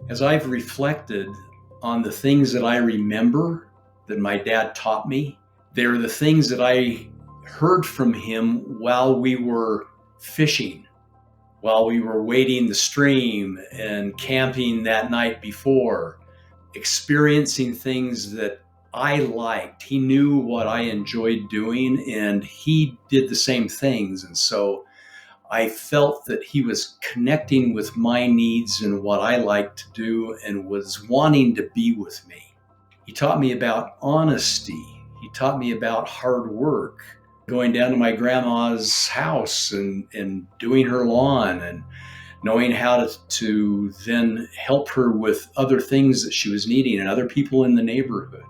As I've reflected on the things that I remember that my dad taught me, they're the things that I heard from him while we were fishing, while we were wading the stream and camping that night before, experiencing things that I liked. He knew what I enjoyed doing, and he did the same things. And so I felt that he was connecting with my needs and what I like to do and was wanting to be with me. He taught me about honesty. He taught me about hard work, going down to my grandma's house and doing her lawn and knowing how to then help her with other things that she was needing and other people in the neighborhood.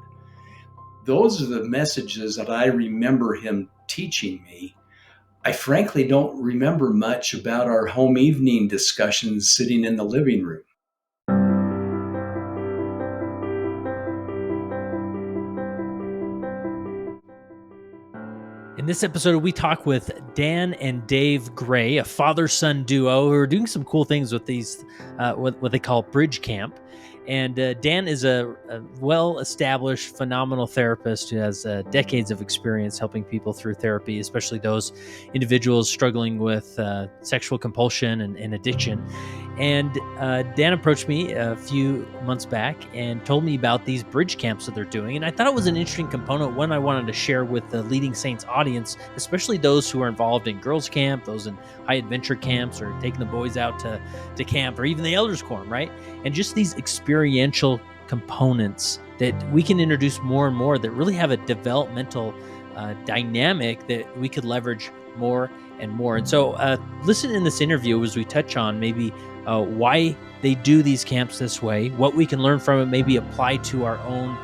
Those are the messages that I remember him teaching me. I frankly don't remember much about our home evening discussions sitting in the living room. In this episode, we talk with Dan and Dave Gray, a father-son duo who are doing some cool things with these, what they call Bridgecamp. And Dan is a well-established, phenomenal therapist who has decades of experience helping people through therapy, especially those individuals struggling with sexual compulsion and addiction. And Dan approached me a few months back and told me about these bridge camps that they're doing. And I thought it was an interesting component, one I wanted to share with the Leading Saints audience, especially those who are involved in girls' camp, those in high adventure camps, or taking the boys out to camp, or even the elders' quorum, right? And just these experiential components that we can introduce more and more that really have a developmental dynamic that we could leverage more and more. And so listen in this interview as we touch on maybe why they do these camps this way, what we can learn from it, maybe apply to our own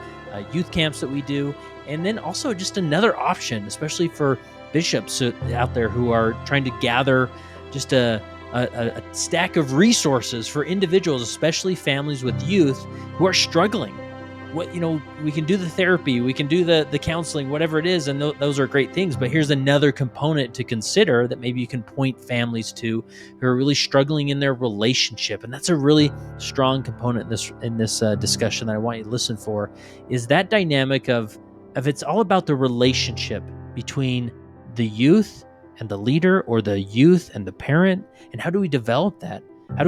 youth camps that we do, and then also just another option, especially for bishops out there who are trying to gather just a stack of resources for individuals, especially families with youth who are struggling. We can do the therapy, we can do the counseling, whatever it is, and those are great things. But here's another component to consider that maybe you can point families to who are really struggling in their relationship, and that's a really strong component in this discussion that I want you to listen for. Is that dynamic of it's all about the relationship between the youth and the leader, or the youth and the parent, and how do we develop that? How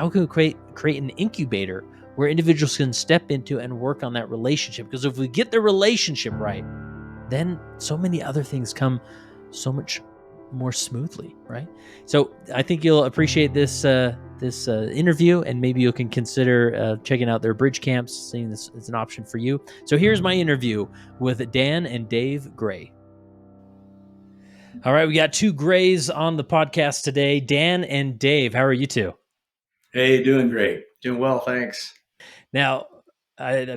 can we create an incubator where individuals can step into and work on that relationship? Because if we get the relationship right, then so many other things come so much more smoothly, right? So I think you'll appreciate this interview, and maybe you can consider checking out their bridge camps, seeing this as an option for you. So here's my interview with Dan and Dave Gray. All right, we got two Grays on the podcast today, Dan and Dave. How are you two? Hey, doing great. Doing well, thanks. Now,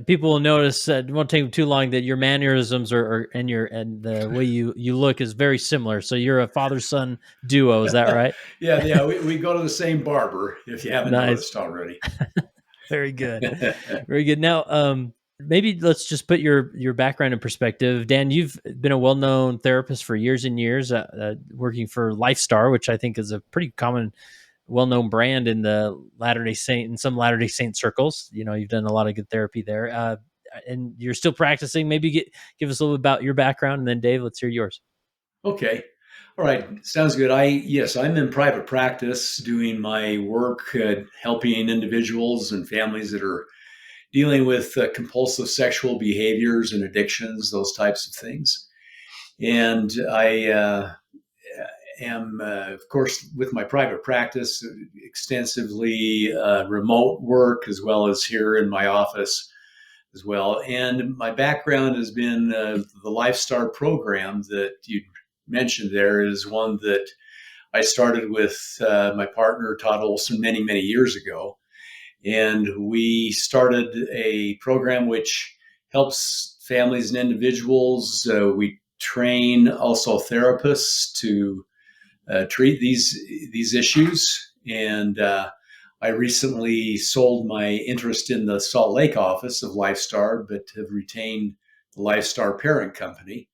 people will notice, it won't take too long, that your mannerisms and the way you look is very similar. So you're a father-son duo, is that right? Yeah. We go to the same barber, if you haven't noticed already. Very good. Very good. Now, maybe let's just put your background in perspective. Dan, you've been a well-known therapist for years and years, working for Lifestar, which I think is a pretty common, well-known brand in some Latter-day Saint circles. You've done a lot of good therapy there, and you're still practicing. Maybe give us a little about your background, and then Dave, let's hear yours. Okay. All right. Sounds good. I'm in private practice doing my work, helping individuals and families that are dealing with compulsive sexual behaviors and addictions, those types of things. And I am, of course, with my private practice, extensively remote work, as well as here in my office as well. And my background has been the Lifestar program that you mentioned there is one that I started with my partner, Todd Olson, many, many years ago. And we started a program which helps families and individuals. We train also therapists to treat these issues. And I recently sold my interest in the Salt Lake office of Lifestar, but have retained the Lifestar parent company,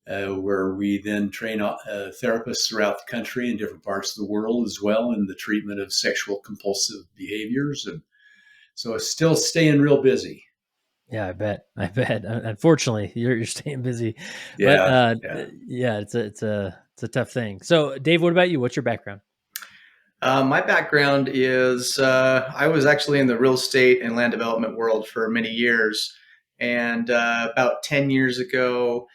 where we then train therapists throughout the country in different parts of the world as well in the treatment of sexual compulsive behaviors and So still staying real busy. Yeah, I bet. I bet. Unfortunately, you're staying busy, but Yeah, yeah. yeah, it's a tough thing. So, Dave, what about you? What's your background? My background is I was actually in the real estate and land development world for many years. And about 10 years ago,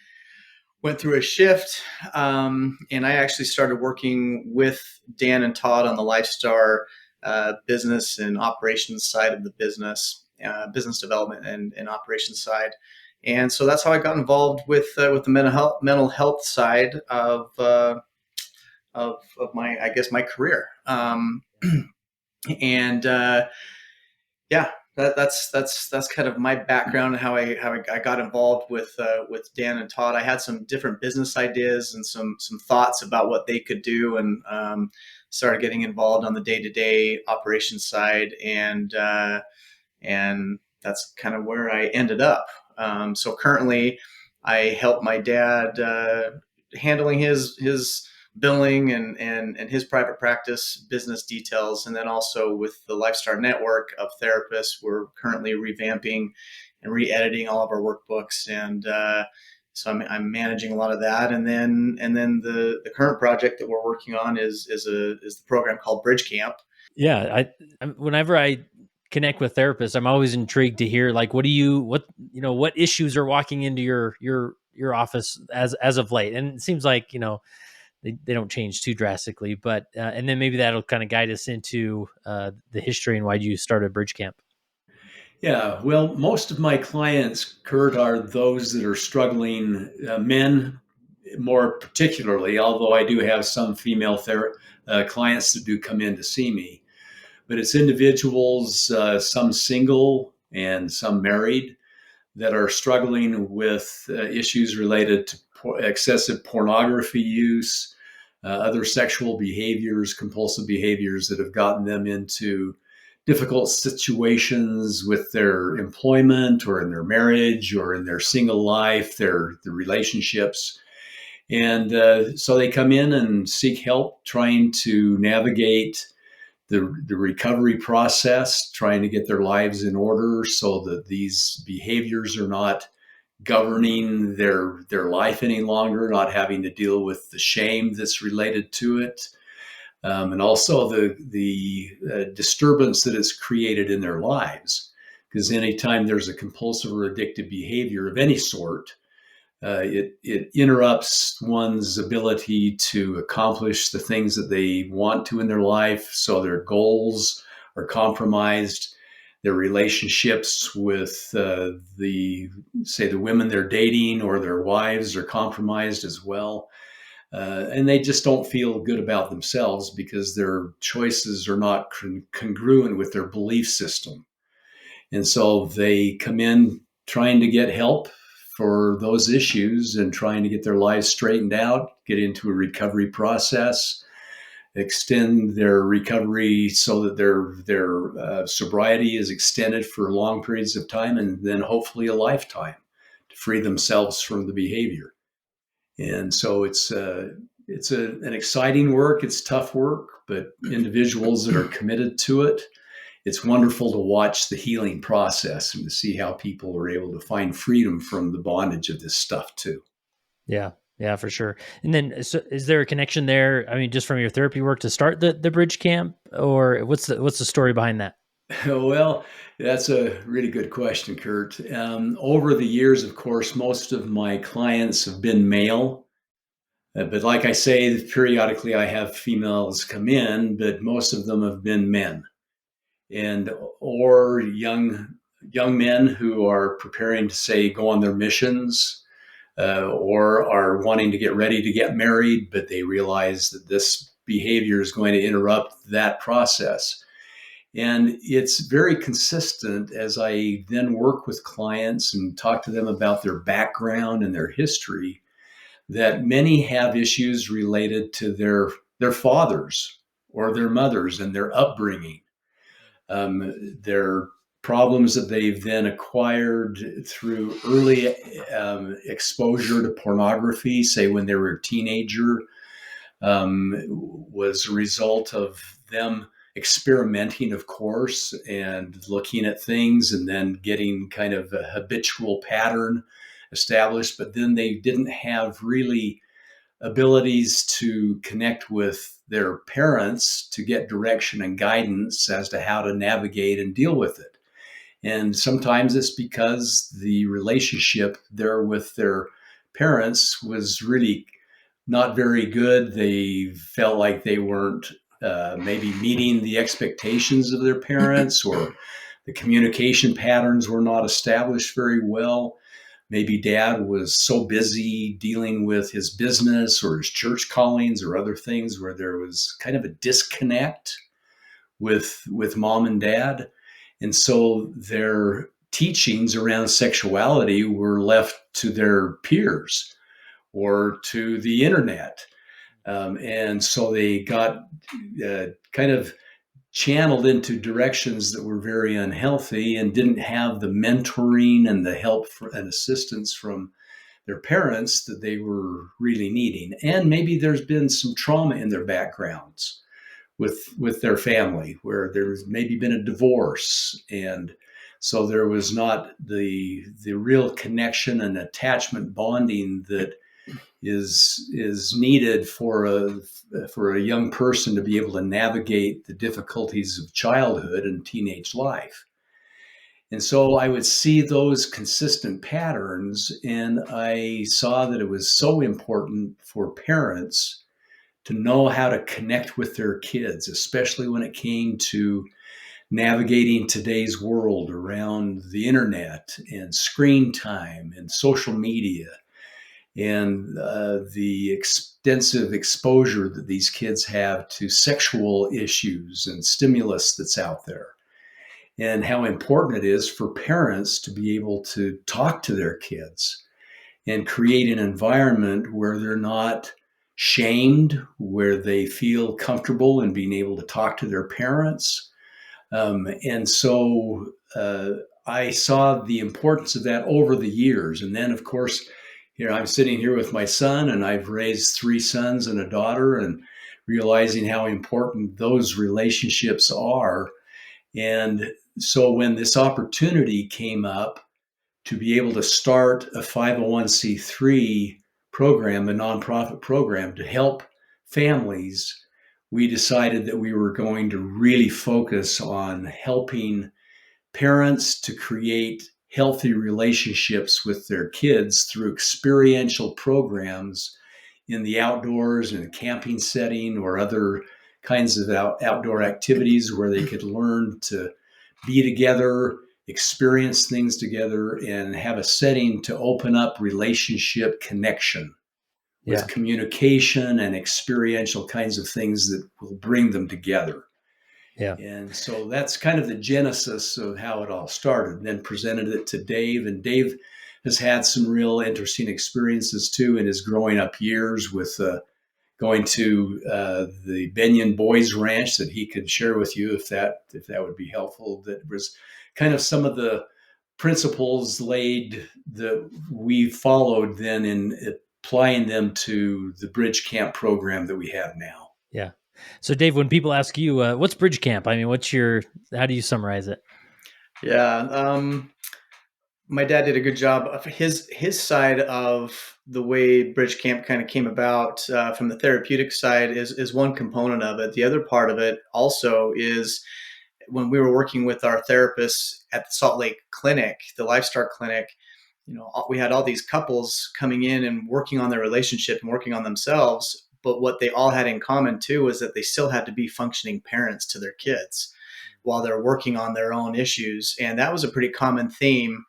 went through a shift. And I actually started working with Dan and Todd on the Lifestar business and operations side of the business, business development and operations side. And so that's how I got involved with the mental health side of my, I guess, my career. And yeah, that's kind of my background and how I got involved with Dan and Todd. I had some different business ideas and some thoughts about what they could do, and started getting involved on the day to day operations side, and that's kind of where I ended up. So currently, I help my dad handling his billing and his private practice business details, and then also with the Lifestar network of therapists, we're currently revamping and re-editing all of our workbooks, and so I'm managing a lot of that, and then the current project that we're working on is the program called Bridgecamp. Yeah, whenever I connect with therapists, I'm always intrigued to hear like what issues are walking into your office as of late, and it seems like they don't change too drastically, but and then maybe that'll kind of guide us into the history and why you started Bridge Camp. Yeah, well, most of my clients, Kurt, are those that are struggling, men more particularly, although I do have some female clients that do come in to see me. But it's individuals, some single and some married, that are struggling with issues related to excessive pornography use, other sexual behaviors, compulsive behaviors that have gotten them into difficult situations with their employment or in their marriage or in their single life, their relationships. And so they come in and seek help trying to navigate the recovery process, trying to get their lives in order so that these behaviors are not governing their life any longer, not having to deal with the shame that's related to it, and also the disturbance that it's created in their lives. Because anytime there's a compulsive or addictive behavior of any sort, it interrupts one's ability to accomplish the things that they want to in their life. So their goals are compromised. Their relationships with the women they're dating or their wives are compromised as well. And they just don't feel good about themselves because their choices are not congruent with their belief system. And so they come in trying to get help for those issues and trying to get their lives straightened out, get into a recovery process, extend their recovery so that their sobriety is extended for long periods of time and then hopefully a lifetime to free themselves from the behavior. And so an exciting work. It's tough work, but individuals that are committed to it, it's wonderful to watch the healing process and to see how people are able to find freedom from the bondage of this stuff too. Yeah, yeah, for sure. And then, so is there a connection there? I mean, just from your therapy work to start the Bridge Camp, or what's the story behind that? Well, that's a really good question, Kurt. Over the years, of course, most of my clients have been male. But like I say, periodically I have females come in, but most of them have been men and or young men who are preparing to say go on their missions, or are wanting to get ready to get married, but they realize that this behavior is going to interrupt that process. And it's very consistent as I then work with clients and talk to them about their background and their history, that many have issues related to their fathers or their mothers and their upbringing, their problems that they've then acquired through early exposure to pornography, say when they were a teenager, was a result of them experimenting, of course, and looking at things and then getting kind of a habitual pattern established. But then they didn't have really abilities to connect with their parents to get direction and guidance as to how to navigate and deal with it. And sometimes it's because the relationship there with their parents was really not very good. They felt like they weren't maybe meeting the expectations of their parents, or the communication patterns were not established very well. Maybe dad was so busy dealing with his business or his church callings or other things where there was kind of a disconnect with mom and dad. And so their teachings around sexuality were left to their peers or to the internet. And so they got kind of channeled into directions that were very unhealthy and didn't have the mentoring and the help and assistance from their parents that they were really needing. And maybe there's been some trauma in their backgrounds with their family where there's maybe been a divorce, and so there was not the real connection and attachment bonding that is needed for a young person to be able to navigate the difficulties of childhood and teenage life. And so I would see those consistent patterns, and I saw that it was so important for parents to know how to connect with their kids, especially when it came to navigating today's world around the internet and screen time and social media and the extensive exposure that these kids have to sexual issues and stimulus that's out there, and how important it is for parents to be able to talk to their kids and create an environment where they're not shamed, where they feel comfortable in being able to talk to their parents. And so I saw the importance of that over the years. And then, of course, here I'm sitting here with my son, and I've raised three sons and a daughter, and realizing how important those relationships are. And so when this opportunity came up to be able to start a 501c3 program, a nonprofit program to help families, we decided that we were going to really focus on helping parents to create healthy relationships with their kids through experiential programs in the outdoors, in a camping setting, or other kinds of outdoor activities where they could learn to be together, experience things together, and have a setting to open up relationship connection with Yeah. communication and experiential kinds of things that will bring them together. Yeah. And so that's kind of the genesis of how it all started. Then presented it to Dave, and Dave has had some real interesting experiences too in his growing up years with going to the Benyon Boys Ranch that he could share with you if that would be helpful. That was kind of some of the principles laid that we followed then in applying them to the Bridgecamp program that we have now. Yeah. So, Dave, when people ask you, what's Bridgecamp? I mean, how do you summarize it? Yeah. My dad did a good job of his side of the way Bridgecamp kind of came about from the therapeutic side is one component of it. The other part of it also is when we were working with our therapists at the Salt Lake Clinic, the Lifestar Clinic. We had all these couples coming in and working on their relationship and working on themselves. But what they all had in common too was that they still had to be functioning parents to their kids while they're working on their own issues. And that was a pretty common theme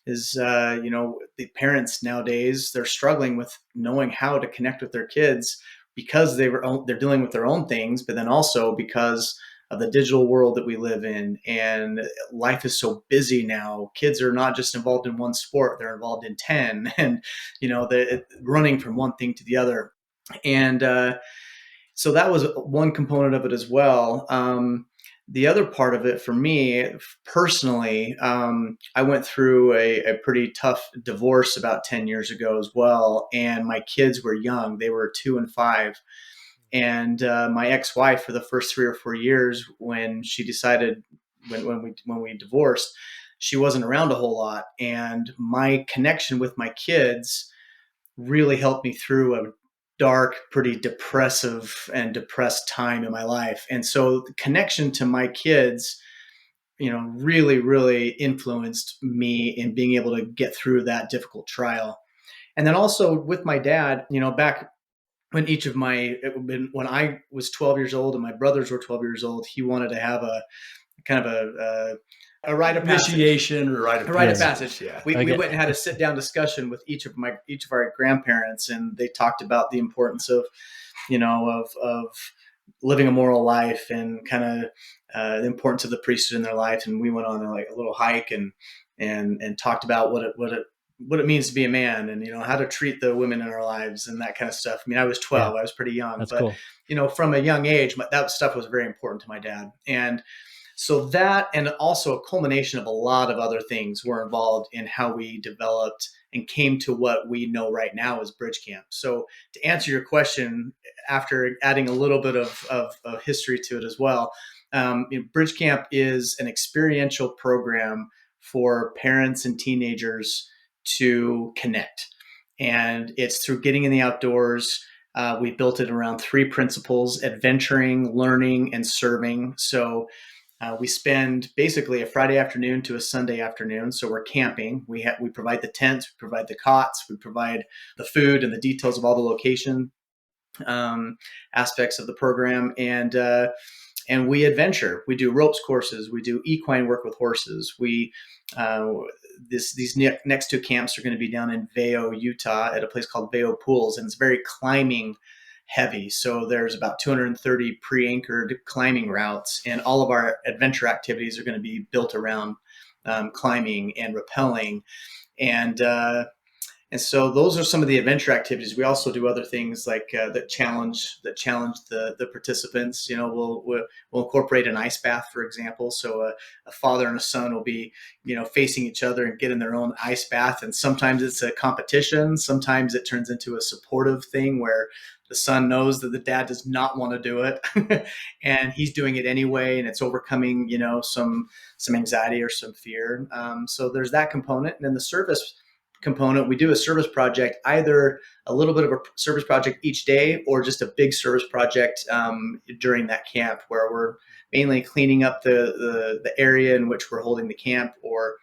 is, the parents nowadays, they're struggling with knowing how to connect with their kids because they're dealing with their own things, but then also because of the digital world that we live in. And life is so busy now. Kids are not just involved in one sport, they're involved in 10 and, they're running from one thing to the other. And so that was one component of it as well. The other part of it for me personally, I went through a pretty tough divorce about 10 years ago as well. And my kids were young, they were 2 and 5. And my ex-wife, for the first 3 or 4 years, when she decided, when we divorced, she wasn't around a whole lot, and my connection with my kids really helped me through a dark, pretty depressive and depressed time in my life. And so the connection to my kids, really, really influenced me in being able to get through that difficult trial. And then also with my dad, back when I was 12 years old and my brothers were 12 years old, he wanted to have a kind of a rite of passage. Initiation or rite of A rite of passage. passage. Yeah. We went and had a sit down discussion with each of our grandparents, and they talked about the importance of living a moral life, and kind of the importance of the priesthood in their life. And we went on like a little hike, and talked about what it means to be a man, and how to treat the women in our lives, and that kind of stuff. I mean, I was 12, Yeah, I was pretty young, that's but cool. from a young age, that stuff was very important to my dad. And so that, and also a culmination of a lot of other things, were involved in how we developed and came to what we know right now as Bridgecamp. So to answer your question, after adding a little bit of history to it as well, Bridgecamp is an experiential program for parents and teenagers to connect. And it's through getting in the outdoors. We built it around 3 principles: adventuring, learning, and serving. So we spend basically a Friday afternoon to a Sunday afternoon. So we're camping. We provide the tents, we provide the cots, we provide the food and the details of all the location aspects of the program, and we adventure. We do ropes courses. We do equine work with horses. These next 2 camps are going to be down in Vail, Utah, at a place called Vail Pools, and it's very climbing heavy. So there's about 230 pre-anchored climbing routes, and all of our adventure activities are going to be built around climbing and rappelling. And so those are some of the adventure activities. We also do other things like that challenge the participants. We'll incorporate an ice bath, for example. So a father and a son will be facing each other and get in their own ice bath. And sometimes it's a competition. Sometimes it turns into a supportive thing where the son knows that the dad does not want to do it, and he's doing it anyway, and it's overcoming some anxiety or some fear. So there's that component, and then the service component. We do a service project, either a little bit of a service project each day, or just a big service project during that camp, where we're mainly cleaning up the area in which we're holding the camp. Or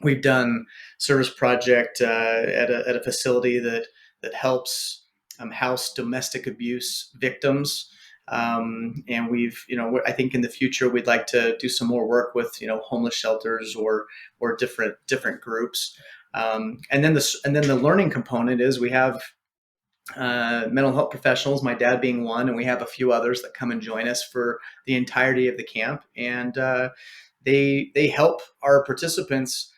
we've done service project at a facility that helps house domestic abuse victims. And I think in the future we'd like to do some more work with homeless shelters or different groups. And then the learning component is we have mental health professionals, my dad being one, and we have a few others that come and join us for the entirety of the camp, and they help our participants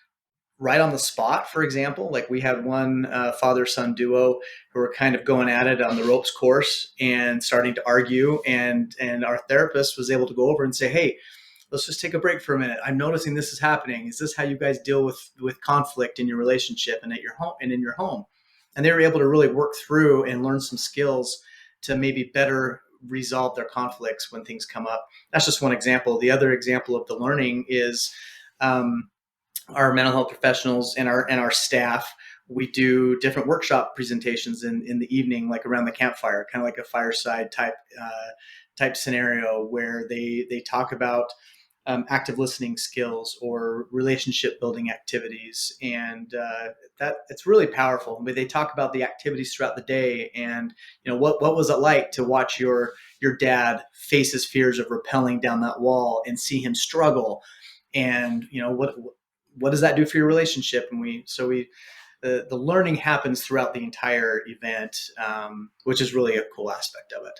right on the spot. For example, like we had one father-son duo who were kind of going at it on the ropes course and starting to argue, and our therapist was able to go over and say, "Hey, let's just take a break for a minute. I'm noticing this is happening. Is this how you guys deal with conflict in your relationship and at your home and in your home?" And they were able to really work through and learn some skills to maybe better resolve their conflicts when things come up. That's just one example. The other example of the learning is our mental health professionals and our staff. We do different workshop presentations in the evening, like around the campfire, kind of like a fireside type scenario, where they talk about active listening skills or relationship building activities, and that it's really powerful. But they talk about the activities throughout the day, and what was it like to watch your dad face his fears of rappelling down that wall and see him struggle, and what does that do for your relationship? And the learning happens throughout the entire event, which is really a cool aspect of it.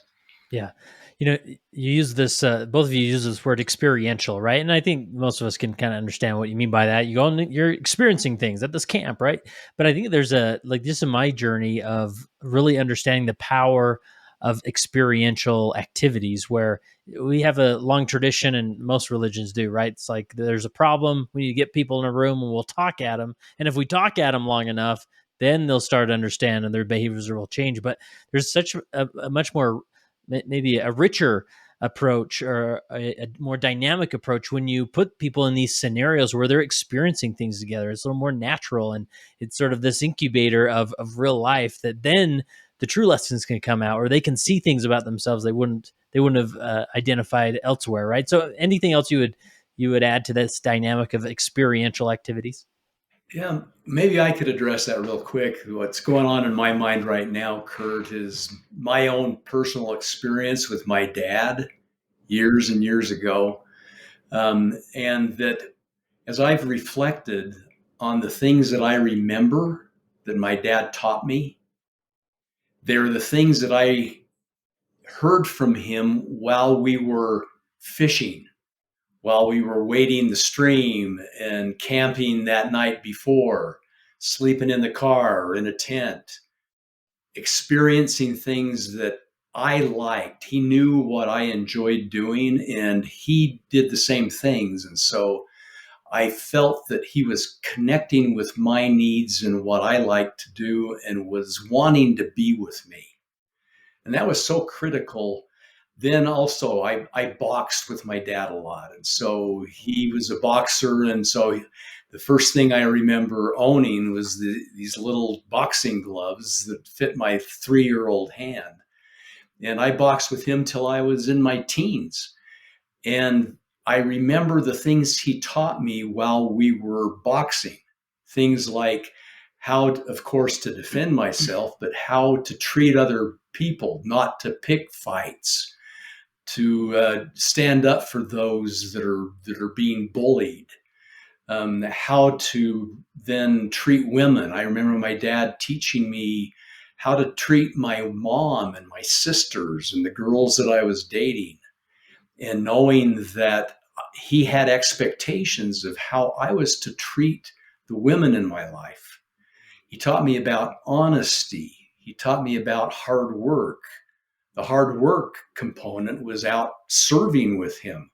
Yeah. You use this, both of you use this word experiential, right? And I think most of us can kind of understand what you mean by that. You go and you're experiencing things at this camp, right? But I think there's this in my journey of really understanding the power of experiential activities, where we have a long tradition, and most religions do, right? It's like there's a problem, we need to get people in a room and we'll talk at them. And if we talk at them long enough, then they'll start to understand and their behaviors will change. But there's such a much more maybe a richer approach, or a more dynamic approach when you put people in these scenarios where they're experiencing things together. It's a little more natural, and it's sort of this incubator of real life, that then the true lessons can come out, or they can see things about themselves they wouldn't have identified elsewhere, right? So anything else you would add to this dynamic of experiential activities? Yeah, maybe I could address that real quick. What's going on in my mind right now, Kurt, is my own personal experience with my dad years and years ago. And that as I've reflected on the things that I remember that my dad taught me, they're the things that I heard from him while we were fishing, while we were wading the stream and camping that night before, sleeping in the car or in a tent, experiencing things that I liked. He knew what I enjoyed doing and he did the same things. And so I felt that he was connecting with my needs and what I like to do and was wanting to be with me. And that was so critical. Then also, I boxed with my dad a lot. And so he was a boxer. And so the first thing I remember owning was these little boxing gloves that fit my 3-year-old hand. And I boxed with him till I was in my teens. And I remember the things he taught me while we were boxing, things like how, of course, to defend myself, but how to treat other people, not to pick fights, to stand up for those that are being bullied, how to then treat women. I remember my dad teaching me how to treat my mom and my sisters and the girls that I was dating, and knowing that he had expectations of how I was to treat the women in my life. He taught me about honesty. He taught me about hard work. The hard work component was out serving with him,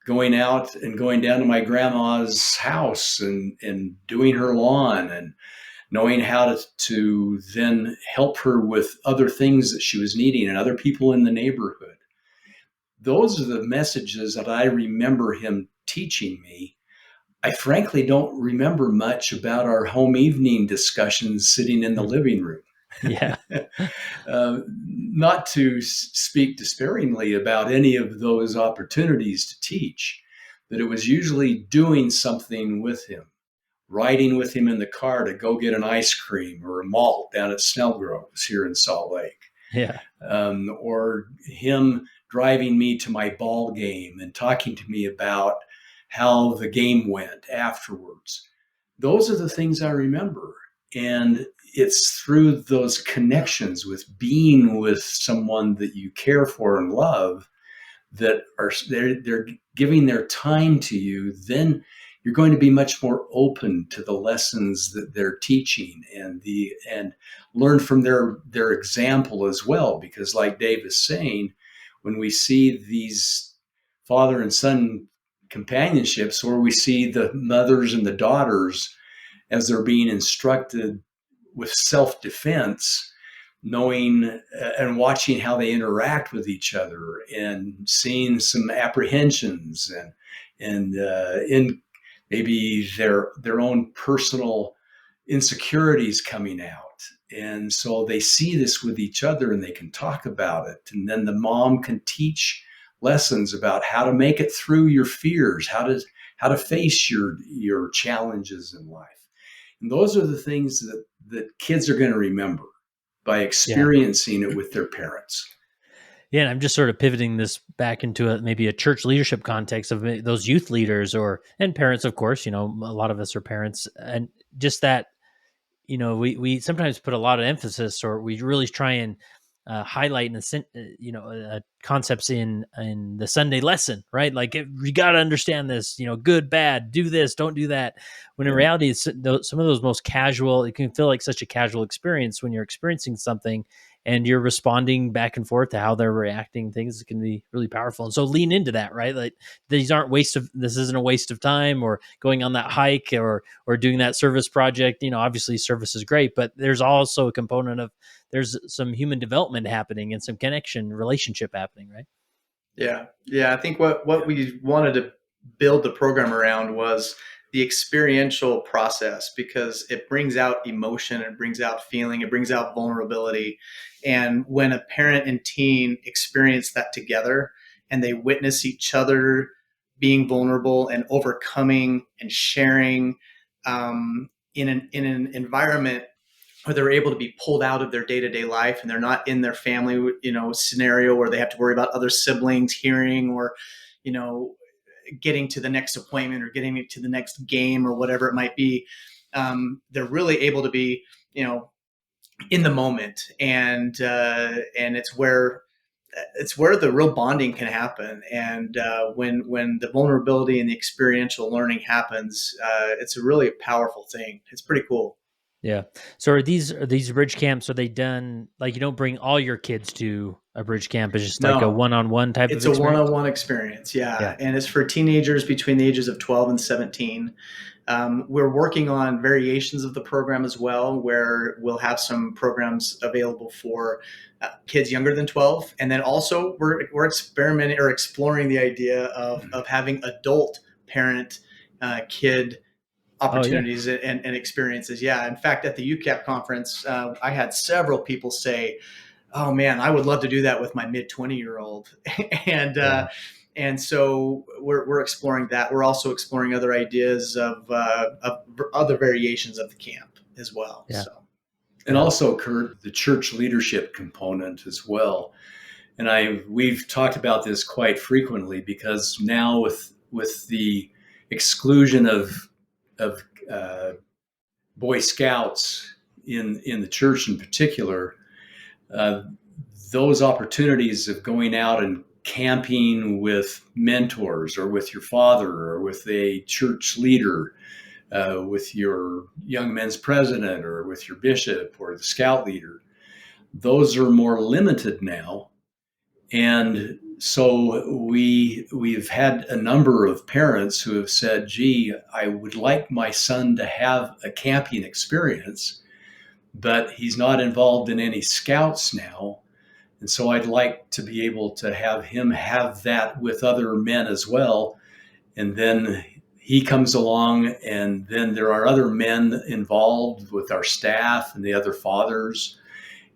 going out and going down to my grandma's house and doing her lawn and knowing how to then help her with other things that she was needing and other people in the neighborhood. Those are the messages that I remember him teaching me. I frankly don't remember much about our home evening discussions sitting in the living room. Yeah. Not to speak despairingly about any of those opportunities to teach, but it was usually doing something with him, riding with him in the car to go get an ice cream or a malt down at Snellgroves here in Salt Lake, Yeah. or him driving me to my ball game and talking to me about how the game went afterwards. Those are the things I remember. And it's through those connections with being with someone that you care for and love that are they're giving their time to you, then you're going to be much more open to the lessons that they're teaching and learn from their example as well. Because like Dave is saying, when we see these father and son companionships, or we see the mothers and the daughters as they're being instructed with self-defense, knowing and watching how they interact with each other and seeing some apprehensions and in maybe their own personal insecurities coming out. And so they see this with each other and they can talk about it. And then the mom can teach lessons about how to make it through your fears, how to face your challenges in life. And those are the things that kids are going to remember by Yeah. experiencing it with their parents. Yeah, and I'm just sort of pivoting this back into maybe a church leadership context of those youth leaders, and parents, of course. A lot of us are parents, and just that, we sometimes put a lot of emphasis, or we really try and highlight and concepts in the Sunday lesson, right? Like you got to understand this, good, bad, do this, don't do that. When in Yeah. reality, it's some of those most casual. It can feel like such a casual experience when you're experiencing something and you're responding back and forth to how they're reacting. Things can be really powerful, and so lean into that, right? Like this isn't a waste of time, or going on that hike, or doing that service project. Obviously service is great, but there's also a component of there's some human development happening and some connection relationship happening, right? Yeah, yeah. I think what we wanted to build the program around was the experiential process, because it brings out emotion, it brings out feeling, it brings out vulnerability, and when a parent and teen experience that together, and they witness each other being vulnerable and overcoming and sharing, in an environment where they're able to be pulled out of their day-to-day life, and they're not in their family, scenario where they have to worry about other siblings hearing, or you know getting to the next appointment or getting to the next game or whatever it might be. They're really able to be in the moment, and it's where the real bonding can happen. And when the vulnerability and the experiential learning happens, it's a really powerful thing. It's pretty cool. Yeah. So are these bridge camps, are they done like you don't bring all your kids to a bridge camp? It's just like a No, one-on-one type of it's a experience? one-on-one experience, yeah, Yeah. and it's for teenagers between the ages of 12 and 17. We're working on variations of the program as well, where we'll have some programs available for kids younger than 12, and then also we're experimenting or exploring the idea of having adult parent kid Oh yeah. opportunities and experiences. Yeah, in fact, at the UCAP conference, I had several people say, oh man, I would love to do that with my mid 20-year-old. and Yeah. and so we're exploring that. We're also exploring other ideas of other variations of the camp as well. Yeah. So And Yeah. also, Kurt, the church leadership component as well. And we've talked about this quite frequently, because now with the exclusion of Boy Scouts in the church in particular, uh, those opportunities of going out and camping with mentors, or with your father, or with a church leader, with your young men's president, or with your bishop, or the scout leader, those are more limited now. And so we've had a number of parents who have said, gee, I would like my son to have a camping experience, but he's not involved in any scouts now. And so I'd like to be able to have him have that with other men as well. And then he comes along, and then there are other men involved with our staff and the other fathers.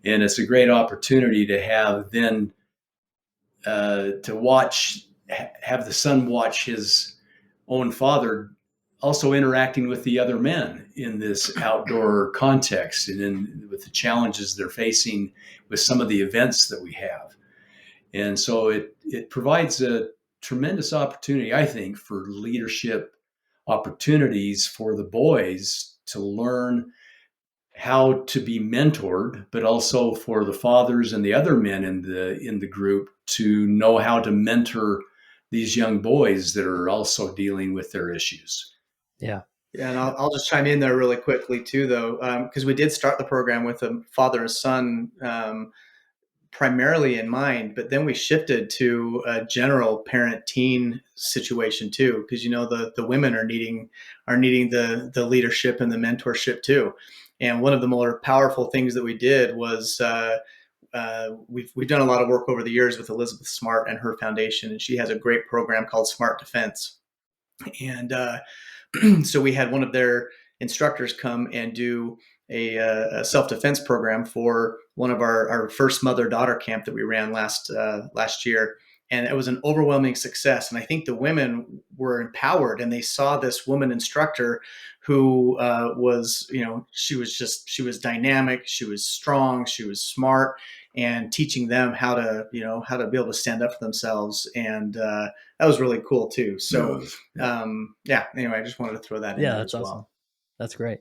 And it's a great opportunity to have then to have the son watch his own father also interacting with the other men in this outdoor context, and with the challenges they're facing with some of the events that we have. And so it provides a tremendous opportunity, I think, for leadership opportunities for the boys to learn how to be mentored, but also for the fathers and the other men in the group to know how to mentor these young boys that are also dealing with their issues. Yeah. yeah, and I'll just chime in there really quickly too, though, because we did start the program with a father and son, primarily in mind, but then we shifted to a general parent teen situation too, because the women are needing the leadership and the mentorship too. And one of the more powerful things that we did was we've done a lot of work over the years with Elizabeth Smart and her foundation, and she has a great program called Smart Defense. And so we had one of their instructors come and do a self-defense program for one of our first mother-daughter camp that we ran last year, and it was an overwhelming success. And I think the women were empowered, and they saw this woman instructor who was, she was dynamic, she was strong, she was smart, and teaching them how to be able to stand up for themselves. And that was really cool too. So yeah, anyway, I just wanted to throw that in Yeah, there that's as awesome. well. That's great.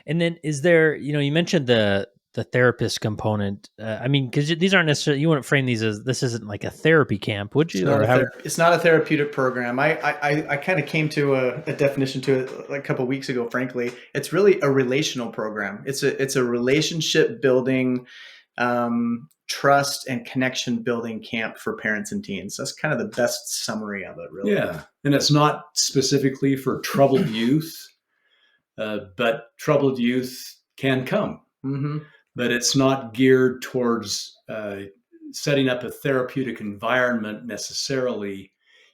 And then is there, you mentioned the the therapist component. I mean, because these aren't necessarily, you wouldn't frame these as, this isn't like a therapy camp, would It's you? not Or a how? it's not a therapeutic program. I kind of came to a definition to it like a couple of weeks ago. Frankly, it's really a relational program. It's a relationship building, trust and connection building camp for parents and teens. That's kind of the best summary of it, really. Yeah. And it's not specifically for troubled youth, but troubled youth can come. Mm-hmm. But it's not geared towards setting up a therapeutic environment necessarily.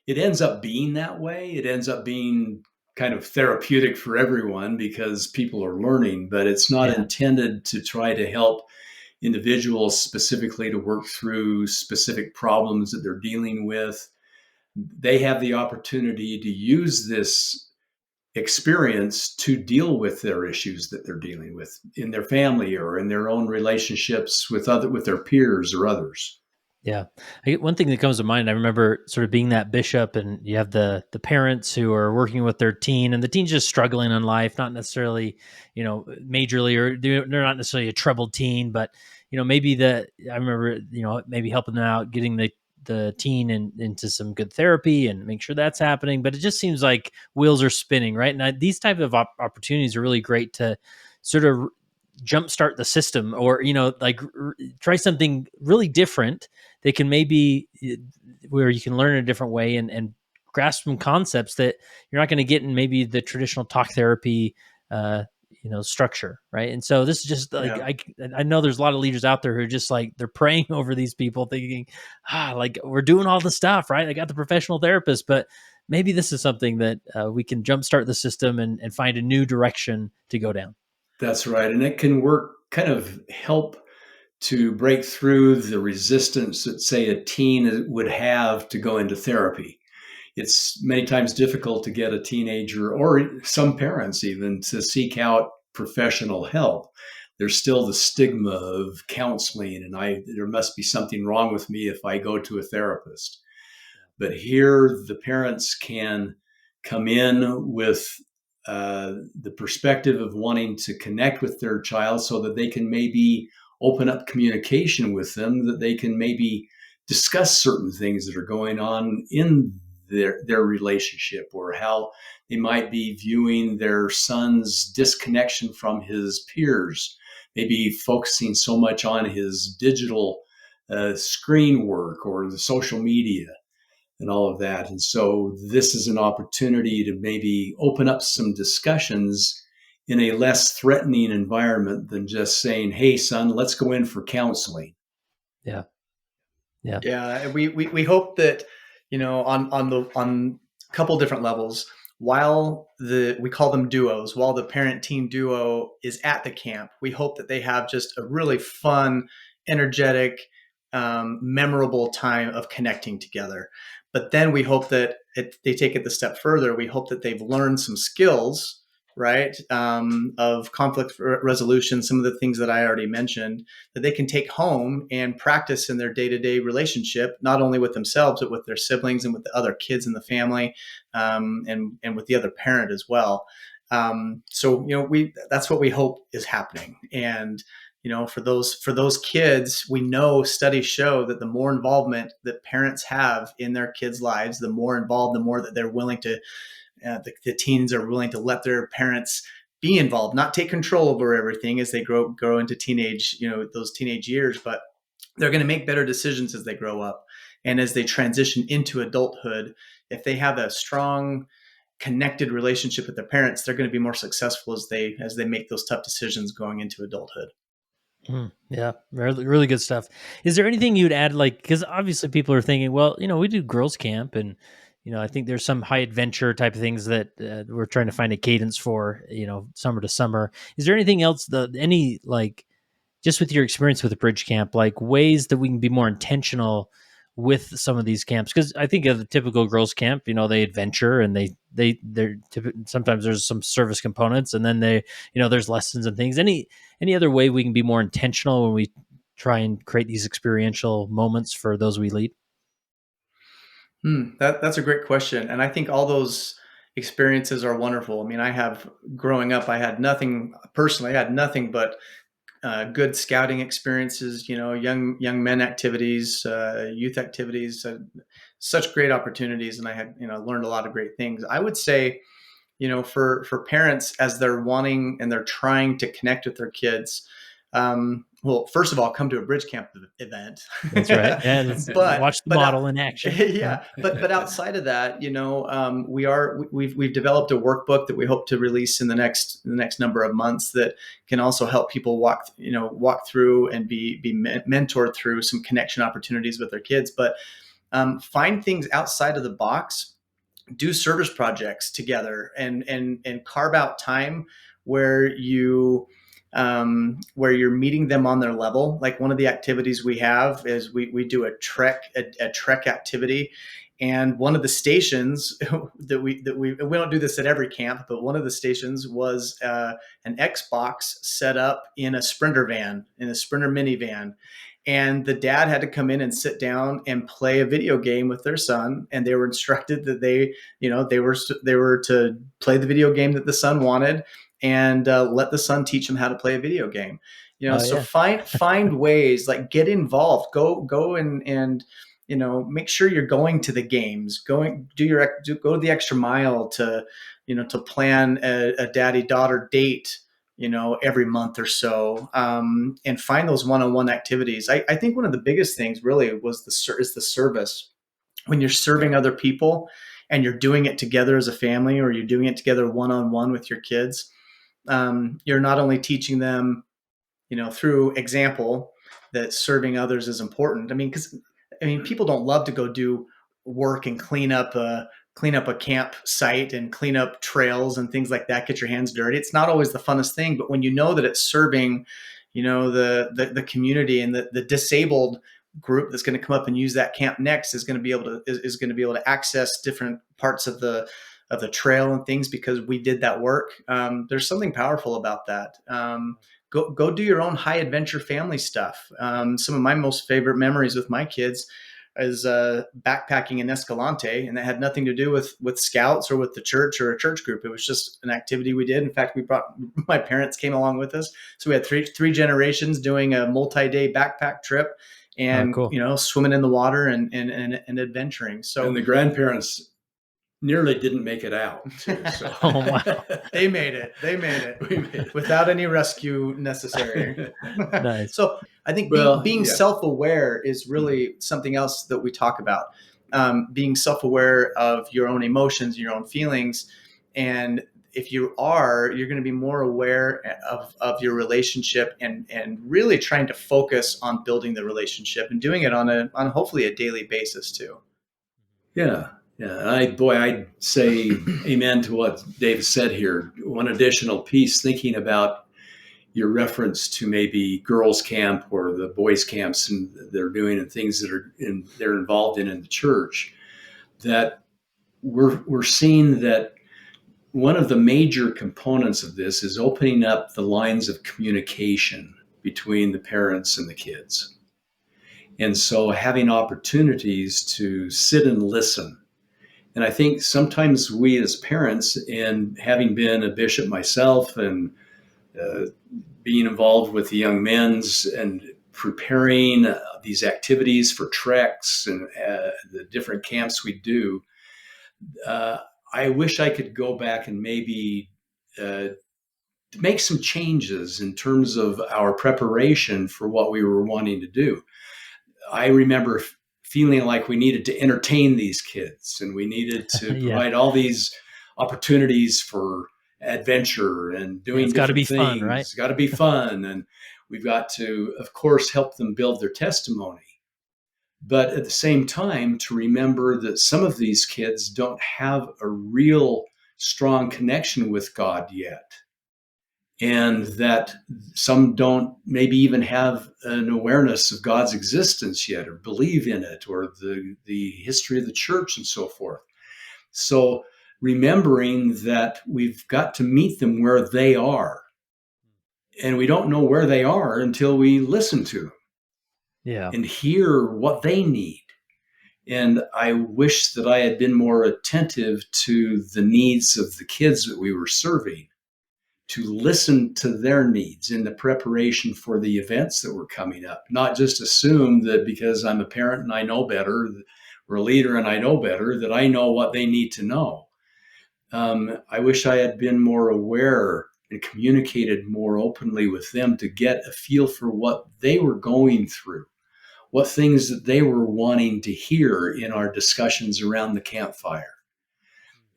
It ends up being that way. It ends up being kind of therapeutic for everyone because people are learning, but it's not Yeah. intended to try to help individuals specifically to work through specific problems that they're dealing with. They have the opportunity to use this experience to deal with their issues that they're dealing with in their family or in their own relationships with their peers or others. Yeah. One thing that comes to mind, I remember sort of being that bishop, and you have the parents who are working with their teen, and the teen's just struggling in life, not necessarily, majorly, or they're not necessarily a troubled teen, but maybe I remember, maybe helping them out, getting the teen into some good therapy and make sure that's happening. But it just seems like wheels are spinning, right? And these type of opportunities are really great to sort of jumpstart the system, or like try something really different. They can maybe where you can learn in a different way, and grasp some concepts that you're not going to get in maybe the traditional talk therapy structure, right? And so this is just like, Yeah. I know there's a lot of leaders out there who are just like, they're praying over these people thinking, like, we're doing all the stuff right, I got the professional therapist, but maybe this is something that we can jumpstart the system, and find a new direction to go down. That's right. And it can work, kind of help to break through the resistance that, say, a teen would have to go into therapy. It's many times difficult to get a teenager or some parents even to seek out professional help. There's still the stigma of counseling, and there must be something wrong with me if I go to a therapist. But here, the parents can come in with the perspective of wanting to connect with their child so that they can maybe open up communication with them, that they can maybe discuss certain things that are going on in their relationship, or how they might be viewing their son's disconnection from his peers, maybe focusing so much on his digital screen work or the social media and all of that. And so this is an opportunity to maybe open up some discussions in a less threatening environment than just saying, "Hey, son, let's go in for counseling." Yeah. Yeah. Yeah, we hope that, on a couple different levels, while we call them duos, while the parent teen duo is at the camp, we hope that they have just a really fun, energetic, memorable time of connecting together. But then we hope that they take it the step further. We hope that they've learned some skills, right, of conflict resolution, some of the things that I already mentioned, that they can take home and practice in their day-to-day relationship, not only with themselves, but with their siblings and with the other kids in the family, and with the other parent as well. So that's what we hope is happening. And for those kids, we know studies show that the more involvement that parents have in their kids' lives, the more involved, the more that they're willing to the teens are willing to let their parents be involved, not take control over everything as they grow into teenage, those teenage years, but they're going to make better decisions as they grow up and as they transition into adulthood. If they have a strong, connected relationship with their parents, they're going to be more successful as they make those tough decisions going into adulthood. Yeah, really, really good stuff. Is there anything you'd add, like, because obviously people are thinking, well, we do girls' camp, and I think there's some high adventure type of things that we're trying to find a cadence for, summer to summer. Is there anything else, any like, just with your experience with the bridge camp, like ways that we can be more intentional with some of these camps? Because I think of the typical girls camp, they adventure, and sometimes there's some service components, and then there's lessons and things. Any other way we can be more intentional when we try and create these experiential moments for those we lead? That's a great question, and I think all those experiences are wonderful. I mean, growing up, I had nothing personally. I had nothing but good scouting experiences, young men activities, youth activities, such great opportunities. And I had, learned a lot of great things. I would say, for parents, as they're wanting and they're trying to connect with their kids, well, first of all, come to a Bridgecamp event. That's right. Yeah, let's but watch the model in action. yeah, but outside of that, we've developed a workbook that we hope to release in the next number of months that can also help people walk through and be mentored through some connection opportunities with their kids. But find things outside of the box, do service projects together, and carve out time where you're meeting them on their level. Like one of the activities we have is we do a trek activity, and one of the stations that we don't do this at every camp, but one of the stations was an Xbox set up in a Sprinter minivan. And the dad had to come in and sit down and play a video game with their son, and they were instructed that they were to play the video game that the son wanted, and let the son teach them how to play a video game. So find ways, like get involved, go and make sure you're going to the games, go the extra mile to plan a daddy-daughter date, every month or so, and find those one-on-one activities. I think one of the biggest things really is the service. When you're serving other people and you're doing it together as a family, or you're doing it together one-on-one with your kids, you're not only teaching them, through example, that serving others is important. People don't love to go do work and clean up a campsite and clean up trails and things like that, get your hands dirty. It's not always the funnest thing, but when you know that it's serving, the community, and the disabled group that's going to come up and use that camp next is going to be able to access different parts of the trail and things because we did that work. There's something powerful about that. Go do your own high adventure family stuff. Some of my most favorite memories with my kids is backpacking in Escalante, and that had nothing to do with scouts or with the church or a church group. It was just an activity we did. In fact, my parents came along with us, so we had three generations doing a multi-day backpack trip, and cool. Swimming in the water and adventuring. So and the grandparents nearly didn't make it out too, so. Oh, wow. They made it. We made it without any rescue necessary. Nice. So I think being self-aware is really something else that we talk about. Being self-aware of your own emotions, your own feelings. And if you are, you're going to be more aware of your relationship, and really trying to focus on building the relationship and doing it on hopefully a daily basis too. Yeah. Yeah, I'd say amen to what Dave said here. One additional piece, thinking about your reference to maybe girls' camp or the boys' camps and they're doing and things that they're involved in the church, that we're seeing that one of the major components of this is opening up the lines of communication between the parents and the kids. And so having opportunities to sit and listen. And I think sometimes we as parents, and having been a bishop myself and being involved with the young men's and preparing these activities for treks and the different camps we do, I wish I could go back and maybe make some changes in terms of our preparation for what we were wanting to do. I remember feeling like we needed to entertain these kids, and we needed to provide all these opportunities for adventure and doing it's different things. Fun, right? It's got to be fun. And we've got to, of course, help them build their testimony. But at the same time, to remember that some of these kids don't have a real strong connection with God yet. And that some don't maybe even have an awareness of God's existence yet, or believe in it, or the history of the church and so forth. So remembering that we've got to meet them where they are. And we don't know where they are until we listen to them and hear what they need. And I wish that I had been more attentive to the needs of the kids that we were serving, to listen to their needs in the preparation for the events that were coming up, not just assume that because I'm a parent and I know better, or a leader and I know better, that I know what they need to know. I wish I had been more aware and communicated more openly with them to get a feel for what they were going through, what things that they were wanting to hear in our discussions around the campfire.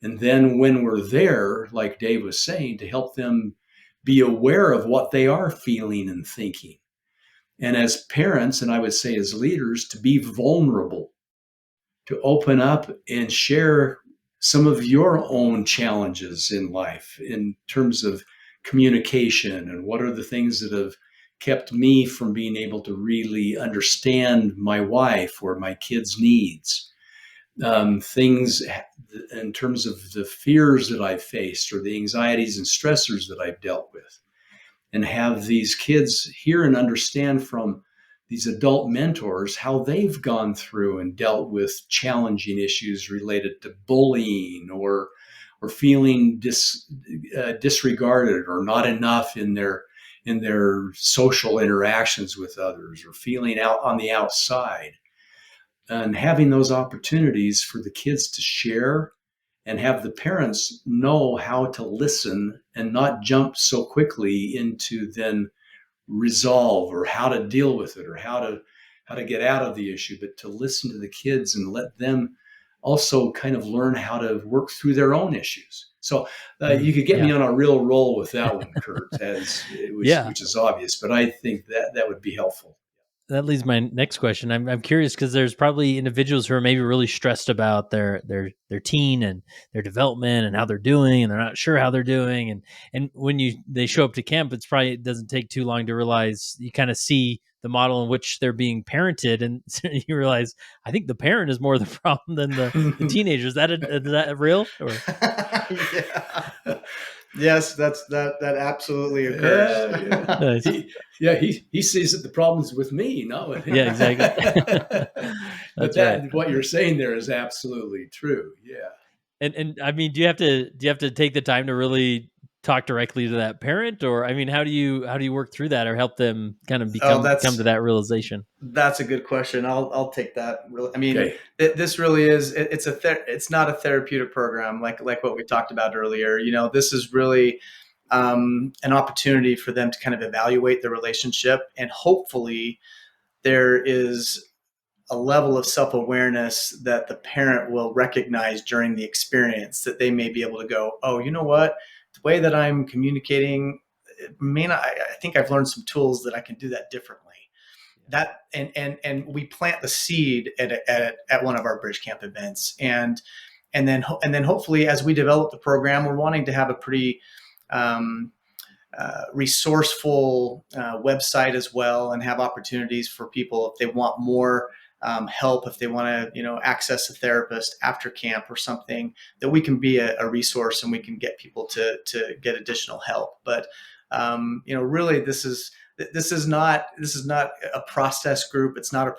And then when we're there, like Dave was saying, to help them be aware of what they are feeling and thinking. And as parents, and I would say as leaders, to be vulnerable, to open up and share some of your own challenges in life in terms of communication, and what are the things that have kept me from being able to really understand my wife or my kids' needs. Things in terms of the fears that I've faced or the anxieties and stressors that I've dealt with, and have these kids hear and understand from these adult mentors how they've gone through and dealt with challenging issues related to bullying, or feeling disregarded or not enough in their social interactions with others, or feeling out on the outside, and having those opportunities for the kids to share, and have the parents know how to listen and not jump so quickly into then resolve, or how to deal with it, or how to get out of the issue, but to listen to the kids and let them also kind of learn how to work through their own issues. So you could get me Yeah. on a real roll with that one, Kurt, Yeah. which is obvious, but I think that would be helpful. That leads my next question. I'm curious because there's probably individuals who are maybe really stressed about their teen and their development and how they're doing, and they're not sure how they're doing. And when they show up to camp, it's probably, it doesn't take too long to realize, you kind of see the model in which they're being parented, and you realize, I think the parent is more the problem than the teenagers. Is that real? Or Yeah. Yes, that absolutely occurs. Yeah, yeah. nice. He sees that the problem's with me, not with him. Yeah, exactly. But That's right. that what you're saying there is absolutely true. Yeah. And I mean, do you have to take the time to really talk directly to that parent, or I mean, how do you work through that, or help them kind of Oh, come to that realization? that's a good question. I'll take that. I mean, Okay. this really is. It's not a therapeutic program like what we talked about earlier. This is really an opportunity for them to kind of evaluate the relationship, and hopefully there is a level of self-awareness that the parent will recognize during the experience, that they may be able to go, oh, you know what, the way that I'm communicating, it may not, I think I've learned some tools that I can do that differently. That and we plant the seed at one of our Bridgecamp events, and then hopefully as we develop the program, we're wanting to have a pretty um, resourceful website as well, and have opportunities for people if they want more help, if they want to access a therapist after camp or something, that we can be a resource, and we can get people to get additional help. But really, this is not a process group. It's not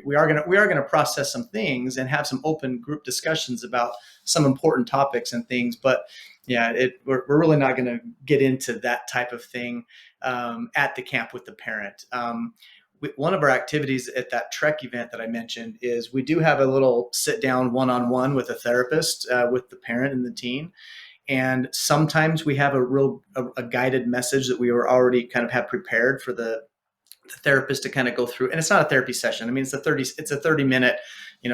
we are gonna process some things and have some open group discussions about some important topics and things. But yeah, we're really not going to get into that type of thing at the camp with the parent. One of our activities at that Trek event that I mentioned is we do have a little sit down one-on-one with a therapist with the parent and the teen. And sometimes we have a guided message that we were already kind of have prepared for the therapist to kind of go through. And it's not a therapy session. I mean, it's a 30-minute,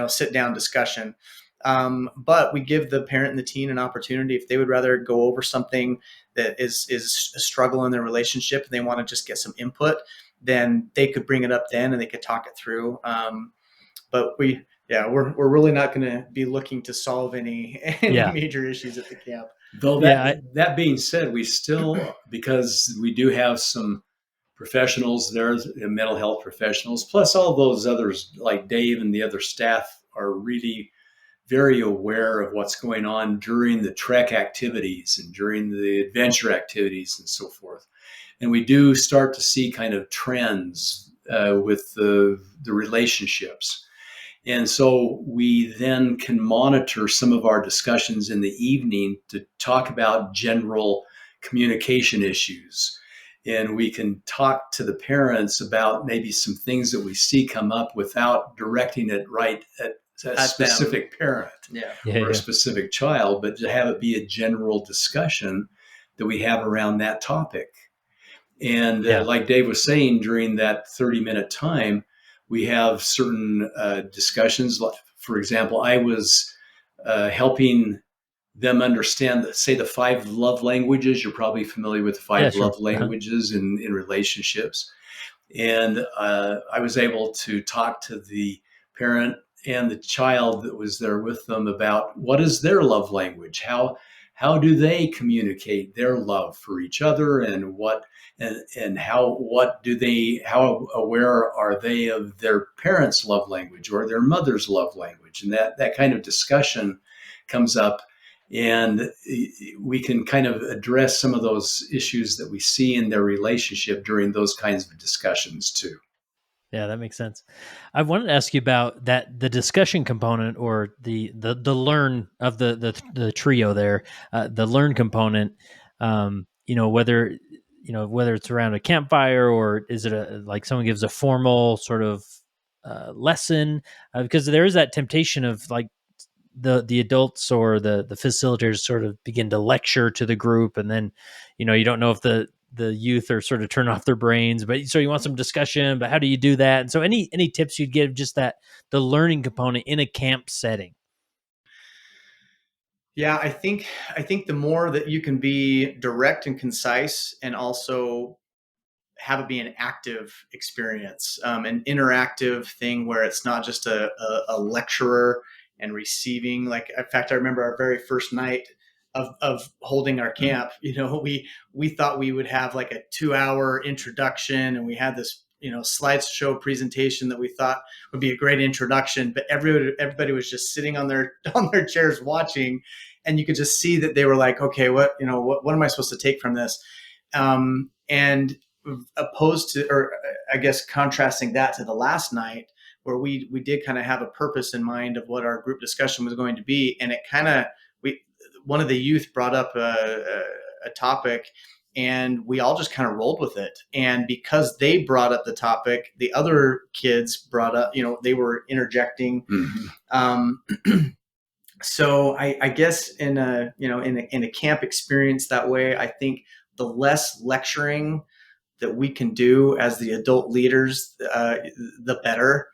sit down discussion. But we give the parent and the teen an opportunity, if they would rather go over something that is a struggle in their relationship and they want to just get some input, then they could bring it up then and they could talk it through. But we're really not going to be looking to solve any Yeah. major issues at the camp. Though Yeah. that being said, we still, because we do have some professionals there, mental health professionals, plus all those others like Dave and the other staff are really very aware of what's going on during the trek activities and during the adventure activities and so forth. And we do start to see kind of trends with the relationships. And so we then can monitor some of our discussions in the evening to talk about general communication issues. And we can talk to the parents about maybe some things that we see come up without directing it right at a At them. specific parent Yeah. Yeah, or a yeah, specific child, but to have it be a general discussion that we have around that topic. And yeah. like Dave was saying, during that 30-minute time, we have certain discussions. For example, I was helping them understand, say, the five love languages. You're probably familiar with the Yeah, five sure. love languages in relationships. And I was able to talk to the parent and the child that was there with them about what is their love language, how do they communicate their love for each other, and how aware are they of their parents' love language or their mother's love language, and that kind of discussion comes up, and we can kind of address some of those issues that we see in their relationship during those kinds of discussions too. Yeah, that makes sense. I wanted to ask you about the discussion component, or the learn of the trio there, the learn component. Whether it's around a campfire, or is it like someone gives a formal sort of lesson, because there is that temptation of like the adults or the facilitators sort of begin to lecture to the group, and then you don't know if the youth are sort of turn off their brains, but so you want some discussion, but how do you do that? And so any tips you'd give, just that the learning component in a camp setting. Yeah, I think the more that you can be direct and concise, and also have it be an active experience, an interactive thing where it's not just a lecturer and receiving. Like, in fact, I remember our very first night of holding our camp. We thought we would have like a 2 hour introduction, and we had this slideshow presentation that we thought would be a great introduction, but everybody was just sitting on their on their chairs watching, and you could just see that they were like, okay, what am I supposed to take from this? And opposed to, or I guess contrasting that to the last night, where we did kind of have a purpose in mind of what our group discussion was going to be, and it kind of we one of the youth brought up a topic, and we all just kind of rolled with it. And because they brought up the topic, the other kids brought up, they were interjecting. Mm-hmm. Um, so I guess in a camp experience that way, I think the less lecturing that we can do as the adult leaders, the better.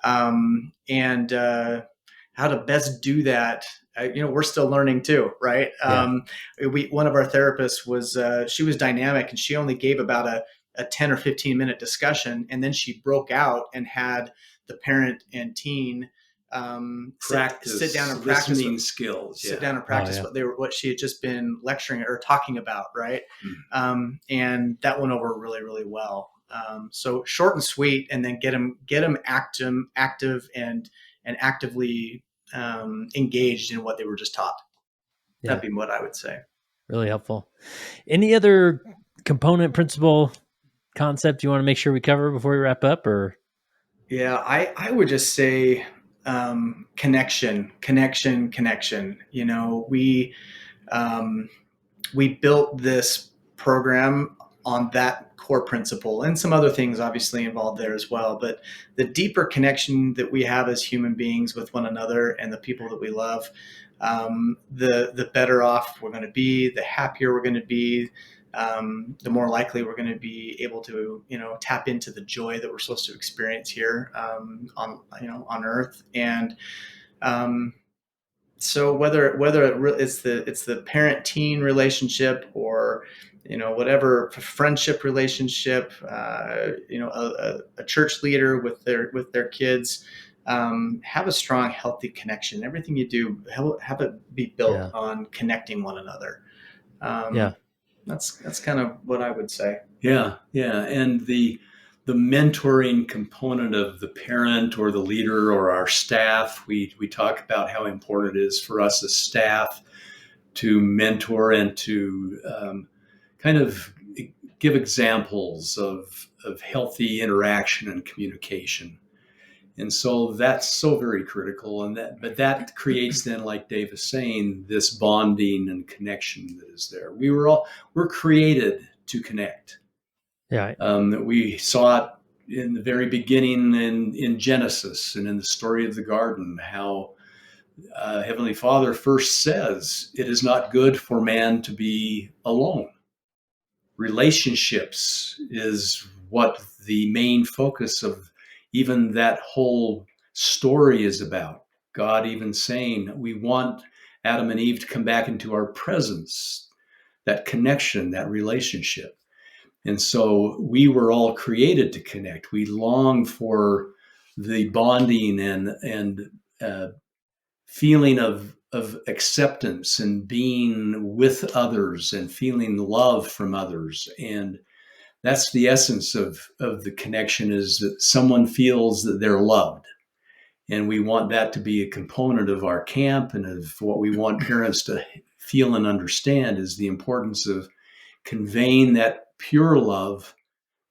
And how to best do that, we're still learning too, right? Yeah. One of our therapists she was dynamic, and she only gave about a 10 or 15-minute discussion, and then she broke out and had the parent and teen sit down and practice listening skills. sit Yeah. down and practice yeah. what she had just been lecturing or talking about, right? And that went over really, really well. So short and sweet, and then get them active and actively engaged in what they were just taught. Yeah, That'd be what I would say. really helpful. Any other component, principle, concept you want to make sure we cover before we wrap up? Or Yeah, I would just say connection, connection, connection. We built this program on that core principle, and some other things obviously involved there as well. But the deeper connection that we have as human beings with one another and the people that we love, the better off we're going to be, the happier we're going to be, the more likely we're going to be able to tap into the joy that we're supposed to experience here, on Earth. And so it's the parent teen relationship, or whatever friendship relationship, a church leader with their kids, have a strong, healthy connection. Everything you do, have it be built yeah, on connecting one another. yeah, That's kind of what I would say. Yeah, yeah, and the mentoring component of the parent or the leader or our staff. We talk about how important it is for us as staff to mentor and to kind of give examples of healthy interaction and communication. And so that's so very critical. But that creates then, like Dave is saying, this bonding and connection that is there. We're created to connect. Yeah. That we saw it in the very beginning in Genesis and in the story of the garden, how Heavenly Father first says, it is not good for man to be alone. Relationships is what the main focus of even that whole story is about. God even saying, we want Adam and Eve to come back into our presence, that connection, that relationship. And so we were all created to connect. We long for the bonding and feeling of acceptance and being with others and feeling love from others. And that's the essence of the connection, is that someone feels that they're loved. And we want that to be a component of our camp, and of what we want parents to feel and understand is the importance of conveying that pure love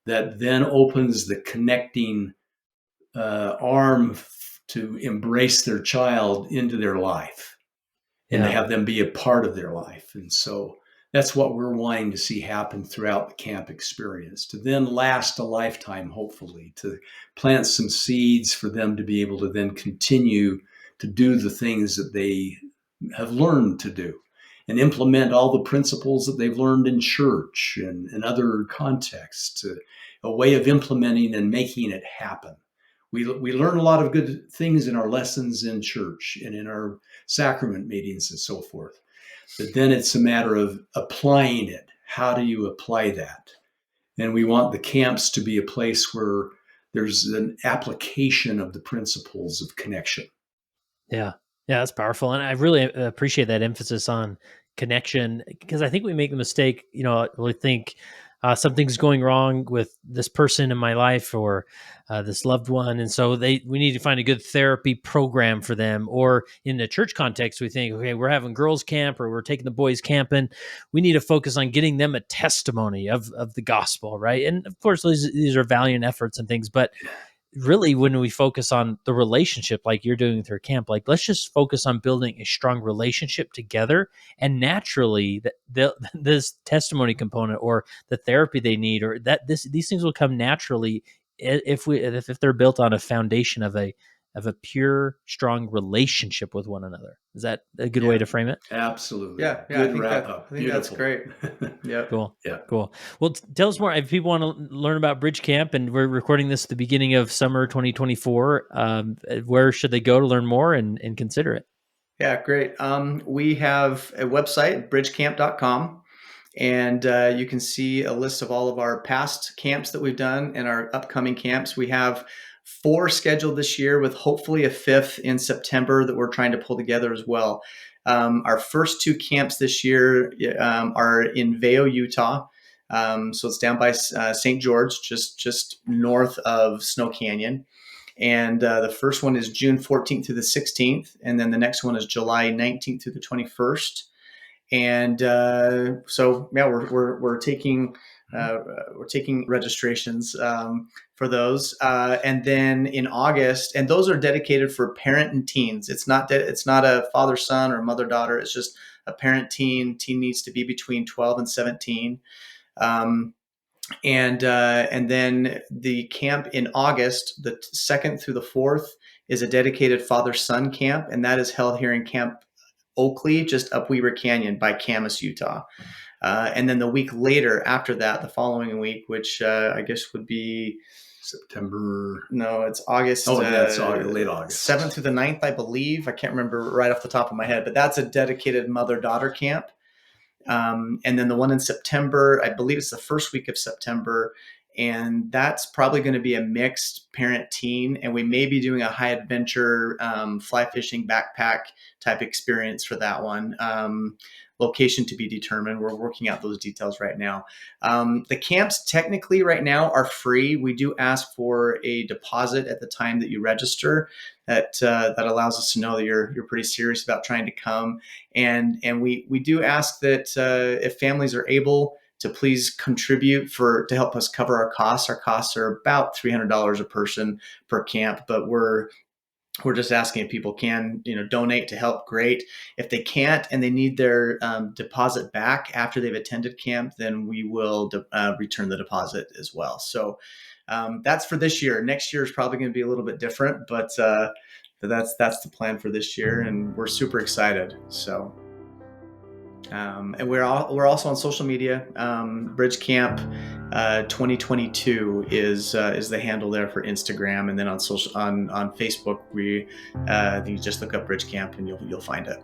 that then opens the connecting arm to embrace their child into their life and to Yeah. have them be a part of their life. And so that's what we're wanting to see happen throughout the camp experience, to then last a lifetime, hopefully, to plant some seeds for them to be able to then continue to do the things that they have learned to do and implement all the principles that they've learned in church and other contexts, to a way of implementing and making it happen. We learn a lot of good things in our lessons in church and in our sacrament meetings and so forth. But then it's a matter of applying it. How do you apply that? And we want the camps to be a place where there's an application of the principles of connection. Yeah. Yeah, that's powerful. And I really appreciate that emphasis on connection, because I think we make the mistake, we think something's going wrong with this person in my life, or this loved one. And so we need to find a good therapy program for them. Or in the church context, we think, okay, we're having girls camp or we're taking the boys camping. We need to focus on getting them a testimony of the gospel. Right. And of course, these are valiant efforts and things, but really, when we focus on the relationship, like you're doing with your camp, like, let's just focus on building a strong relationship together. And naturally this testimony component, or the therapy they need, or these things will come naturally, if they're built on a foundation of a pure, strong relationship with one another. Is that a good way Yeah, to frame it? absolutely. Yeah, Good I wrap up. think that's Beautiful. great. Yep. Cool. Yeah. Cool. Well, tell us more. If people want to learn about Bridgecamp, and we're recording this at the beginning of summer 2024, where should they go to learn more and consider it? Yeah, great. We have a website, bridgecamp.com, and you can see a list of all of our past camps that we've done and our upcoming camps. We have 4 scheduled this year, with hopefully a 5th in September that we're trying to pull together as well. Our first 2 camps this year are in Vail, Utah. So it's down by St. George, just north of Snow Canyon. And the first one is June 14th through the 16th. And then the next one is July 19th through the 21st. And so, yeah, we're taking registrations for those. And then in August, and those are dedicated for parent and teens. It's not a father son or mother daughter. It's just a parent teen. Teen needs to be between 12 and 17. And then the camp in August, the 2nd through the 4th, is a dedicated father-son camp, and that is held here in Camp Oakley, just up Weaver Canyon by Camas, Utah. And then the week later, after that, the following week, which I guess would be September. No, it's August. Oh, that's late August. 7th through the 9th, I believe. I can't remember right off the top of my head, but that's a dedicated mother-daughter camp. And then the one in September, I believe it's the first week of September, and that's probably going to be a mixed parent-teen, and we may be doing a high adventure fly fishing backpack type experience for that one. Location to be determined. We're working out those details right now. The camps technically right now are free. We do ask for a deposit at the time that you register. That allows us to know that you're pretty serious about trying to come. And we do ask that if families are able to please contribute to help us cover our costs. Our costs are about $300 a person per camp, but we're just asking if people can, donate to help. Great. If they can't and they need their deposit back after they've attended camp, then we will return the deposit as well. So that's for this year. Next year is probably going to be a little bit different, but that's the plan for this year, and we're super excited. So. And we're also on social media. Bridgecamp 2022 is the handle there for Instagram, and then on Facebook you just look up Bridgecamp and you'll find it.